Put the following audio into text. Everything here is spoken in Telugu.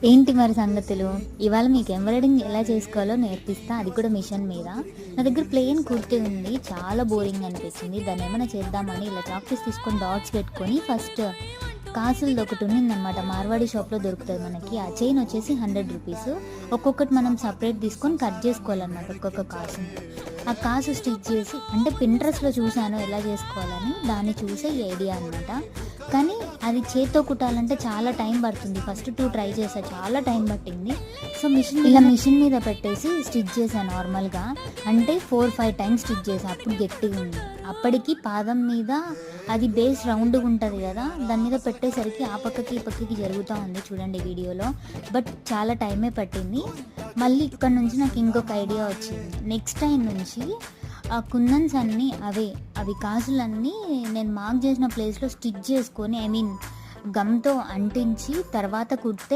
ఏంటి మరి సంగతులు? ఇవాళ మీకు ఎంబ్రాయిడింగ్ ఎలా చేసుకోవాలో నేర్పిస్తా, అది కూడా మిషన్ మీద. నా దగ్గర ప్లెయిన్ కుర్తీ ఉంది, చాలా బోరింగ్ అనిపించింది. దాన్ని ఏమైనా చేద్దామని ఇలా చాక్ పీస్ తీసుకొని డాట్స్ పెట్టుకొని ఫస్ట్ కాసులది ఒకటి ఉన్నిందనమాట. మార్వాడి షాప్లో దొరుకుతుంది మనకి. ఆ చైన్ వచ్చేసి 100 రూపీస్. ఒక్కొక్కటి మనం సపరేట్ తీసుకొని కట్ చేసుకోవాలన్నమాట ఒక్కొక్క కాసుని. ఆ కాసు స్టిచ్ చేసి, అంటే పింట్రెస్ట్లో చూశాను ఎలా చేసుకోవాలని, దాన్ని చూసే ఈ ఐడియా అనమాట. కానీ అది చేత్తో కుట్టాలంటే చాలా టైం పడుతుంది. ఫస్ట్ 2 ట్రై చేసా, చాలా టైం పట్టింది. సో మిషన్ మీద పెట్టేసి స్టిచ్ చేశాను నార్మల్గా. అంటే 4-5 టైమ్స్ స్టిచ్ చేసా, అప్పుడు గట్టిగా ఉంది. అప్పటికి పాదం మీద అది బేస్ రౌండ్గా ఉంటుంది కదా, దాని మీద పెట్టేసరికి ఆ పక్కకి ఈ పక్కకి జరుగుతూ ఉంది చూడండి వీడియోలో. బట్ చాలా టైమే పట్టింది. మళ్ళీ ఇక్కడ నుంచి నాకు ఇంకొక ఐడియా వచ్చింది. నెక్స్ట్ టైం నుంచి ఆ కుందన్స్ అన్నీ అవి కాసులన్నీ నేను మార్క్ చేసిన ప్లేస్లో స్టిచ్ చేసుకొని, ఐ మీన్ గమ్తో అంటించి తర్వాత కుడితే